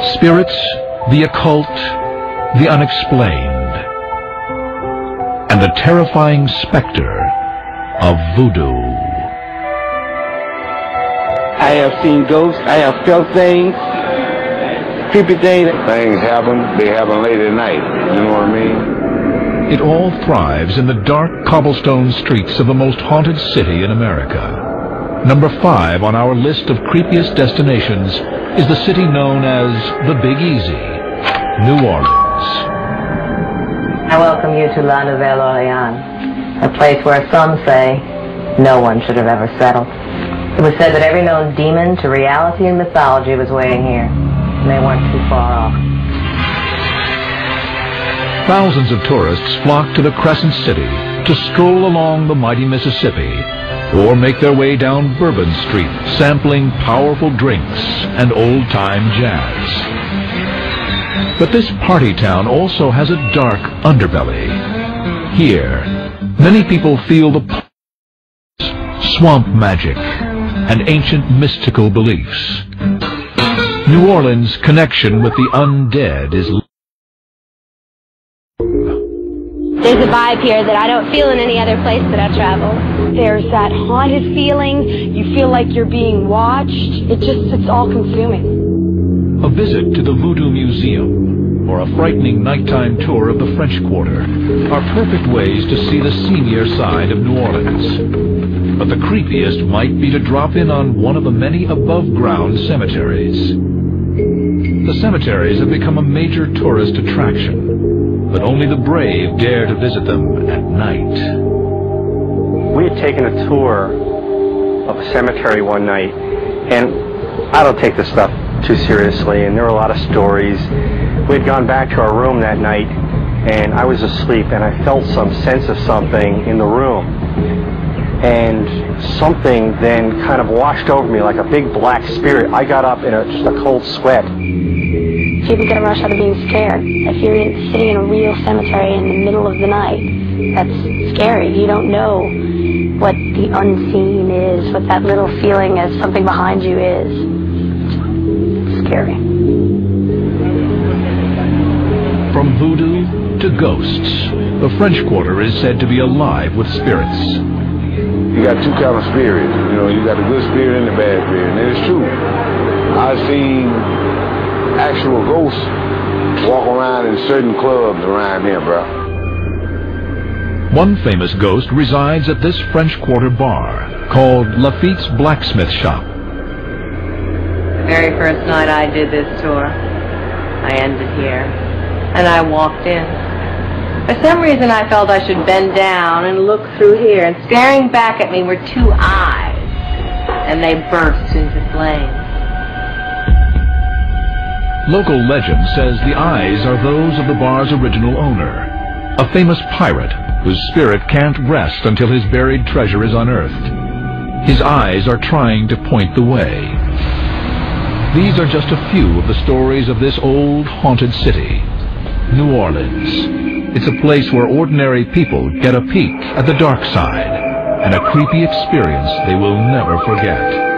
Spirits, the occult, the unexplained, and the terrifying specter of voodoo. I have seen ghosts, I have felt things, creepy things. Things happen, they happen late at night, you know what I mean? It all thrives in the dark cobblestone streets of the most haunted city in America. Number 5 on our list of creepiest destinations is the city known as the Big Easy, New Orleans. I welcome you to La Nouvelle Orleans, a place where some say no one should have ever settled. It was said that every known demon to reality and mythology was waiting here, and they weren't too far off. Thousands of tourists flock to the Crescent City to stroll along the mighty Mississippi, or make their way down Bourbon Street, sampling powerful drinks and old-time jazz. But this party town also has a dark underbelly. Here, many people feel the swamp magic and ancient mystical beliefs. New Orleans' connection with the undead is... There's a vibe here that I don't feel in any other place that I travel. There's that haunted feeling. You feel like you're being watched. It's all-consuming. A visit to the Voodoo Museum or a frightening nighttime tour of the French Quarter are perfect ways to see the seamier side of New Orleans. But the creepiest might be to drop in on one of the many above-ground cemeteries. The cemeteries have become a major tourist attraction, but only the brave dare to visit them at night. We had taken a tour of a cemetery one night, and I don't take this stuff too seriously, and there were a lot of stories. We had gone back to our room that night, and I was asleep, and I felt some sense of something in the room. And something then kind of washed over me like a big black spirit. I got up in just a cold sweat. People get a rush out of being scared. If you're sitting in a real cemetery in the middle of the night, that's scary. You don't know what the unseen is, what that little feeling as something behind you is. It's scary. From voodoo to ghosts, the French Quarter is said to be alive with spirits. You got two kinds of spirits, you know, you got the good spirit and the bad spirit, and it's true. I've seen actual ghosts walk around in certain clubs around here, bro. One famous ghost resides at this French Quarter bar called Lafitte's Blacksmith Shop. The very first night I did this tour, I ended here, and I walked in. For some reason I felt I should bend down and look through here, and staring back at me were two eyes, and they burst into flames. Local legend says the eyes are those of the bar's original owner, a famous pirate whose spirit can't rest until his buried treasure is unearthed. His eyes are trying to point the way. These are just a few of the stories of this old haunted city, New Orleans. It's a place where ordinary people get a peek at the dark side and a creepy experience they will never forget.